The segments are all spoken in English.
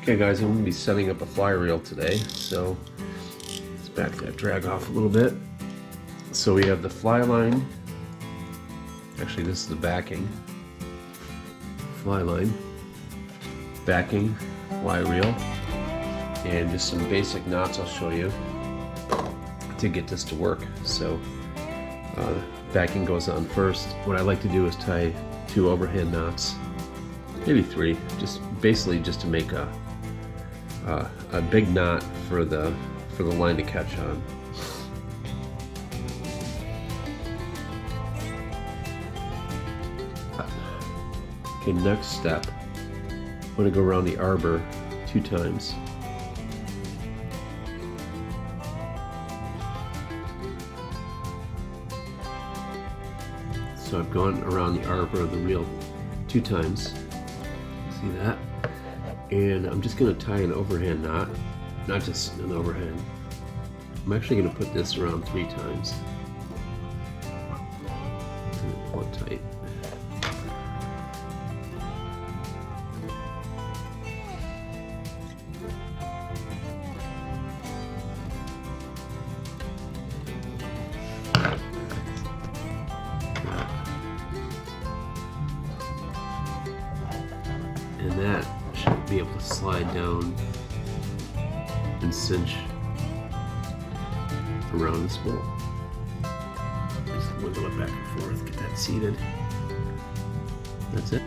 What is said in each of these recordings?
Okay guys, I'm going to be setting up a fly reel today, so let's back that drag off a little bit. So we have the fly line, actually this is the backing, fly line, backing, fly reel, and just some basic knots I'll show you to get this to work. So backing goes on first. What I like to do is tie 2 overhand knots, maybe 3, just basically just to make a big knot for the line to catch on. Okay, next step, I'm going to go around the arbor 2 times. So I've gone around the arbor of the reel 2 times. See that? And I'm just going to tie an overhand knot, not just an overhand. I'm actually going to put this around 3 times. And pull it tight. And that should be able to slide down and cinch around the spool. Just wiggle it back and forth, get that seated. That's it.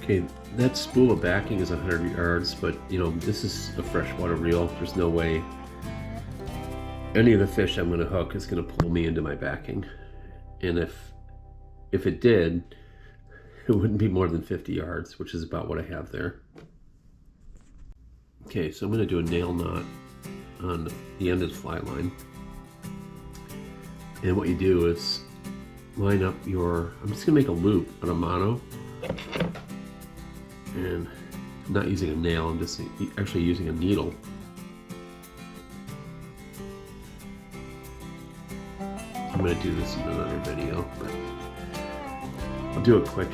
Okay, that spool of backing is 100 yards, but you know, this is a freshwater reel. There's no way any of the fish I'm going to hook is going to pull me into my backing. And if it did, it wouldn't be more than 50 yards, which is about what I have there. Okay, so I'm going to do a nail knot on the end of the fly line. And what you do is line up your, I'm just going to make a loop on a mono. And I'm not using a nail, I'm just actually using a needle. I'm going to do this in another video, but I'll do it quick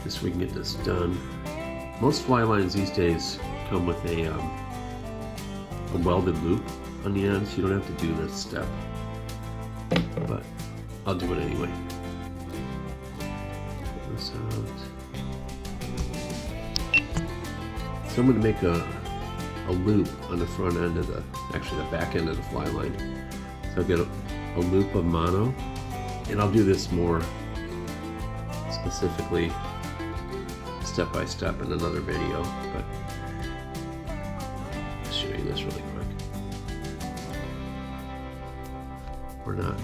just so we can get this done. Most fly lines these days come with a welded loop on the end, so you don't have to do this step, but I'll do it anyway. Pull this out. So I'm going to make a loop on the front end of actually the back end of the fly line. So I've got a loop of mono, and I'll do this more specifically step by step in another video, but I'll show you this really quick. Or not.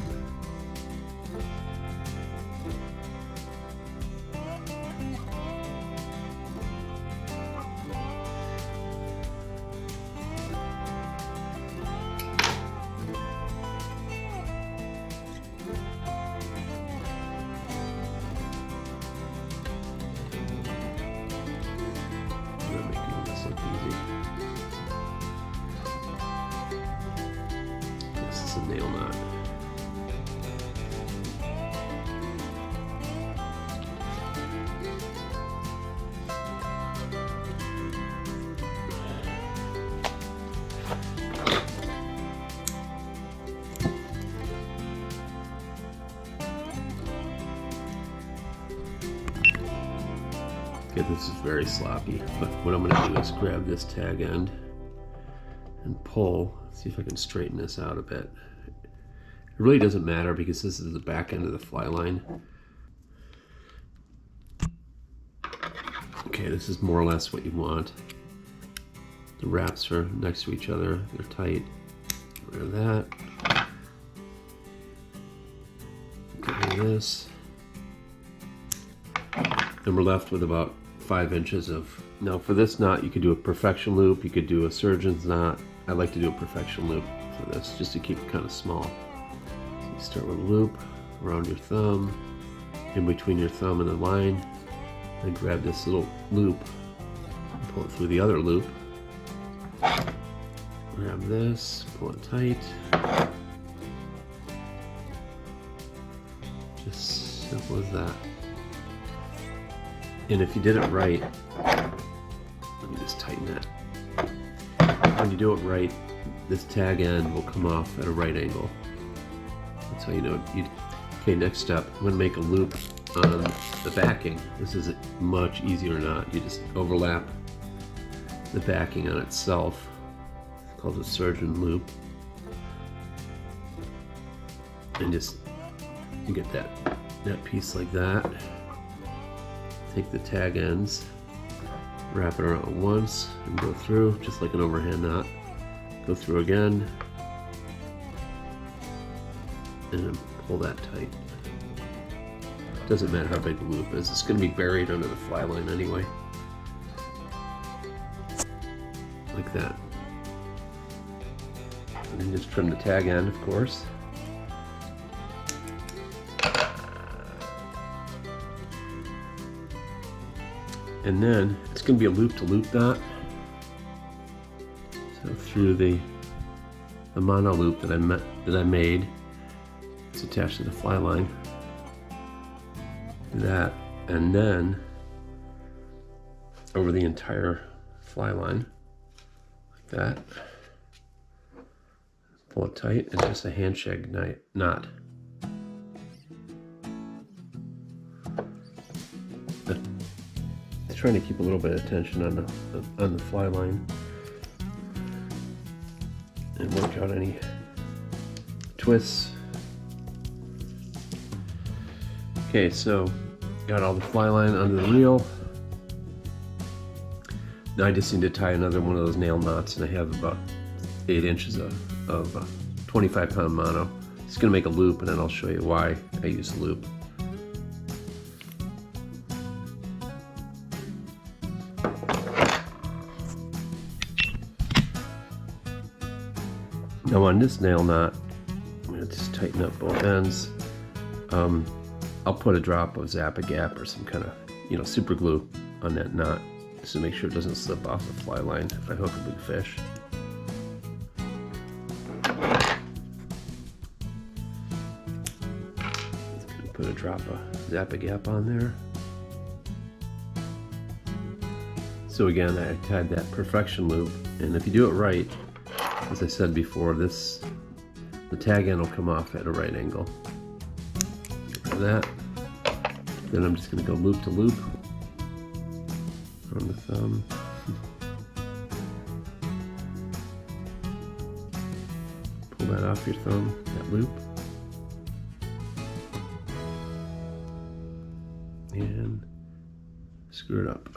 This is a nail knot. Okay, this is very sloppy, but what I'm going to do is grab this tag end and pull, see if I can straighten this out a bit. It really doesn't matter because this is the back end of the fly line. Okay, this is more or less what you want. The wraps are next to each other, they're tight. Get rid of that. Get rid of this. And we're left with about 5 inches of, now for this knot you could do a perfection loop, you could do a surgeon's knot. I like to do a perfection loop for this just to keep it kind of small. So you start with a loop around your thumb, in between your thumb and the line, and grab this little loop and pull it through the other loop. Grab this, pull it tight. Just simple as that. And if you did it right, let me just tighten that. When you do it right, this tag end will come off at a right angle. That's how you know it. Okay, next step, I'm going to make a loop on the backing. This is much easier not. You just overlap the backing on itself. It's called a surgeon loop. And just you get that piece like that. Take the tag ends, wrap it around once, and go through just like an overhand knot. Go through again, and then pull that tight. Doesn't matter how big the loop is, it's going to be buried under the fly line anyway. Like that. And then just trim the tag end, of course. And then it's going to be a loop-to-loop knot. So through the mono loop that I made, it's attached to the fly line. Do that, and then over the entire fly line, like that. Pull it tight, and just a handshake knot. Trying to keep a little bit of tension on the fly line and work out any twists. Okay, so got all the fly line under the reel. Now I just need to tie another one of those nail knots, and I have about 8 inches of 25-pound mono. Just gonna make a loop, and then I'll show you why I use a loop. Now on this nail knot, I'm going to just tighten up both ends. I'll put a drop of Zap-A-Gap or some kind of, super glue on that knot just to make sure it doesn't slip off the fly line if I hook a big fish. Just going to put a drop of Zap-A-Gap on there. So again, I tied that perfection loop, and if you do it right, as I said before, the tag end will come off at a right angle. Get rid of that. Then I'm just going to go loop to loop from the thumb. Pull that off your thumb, that loop. And screw it up.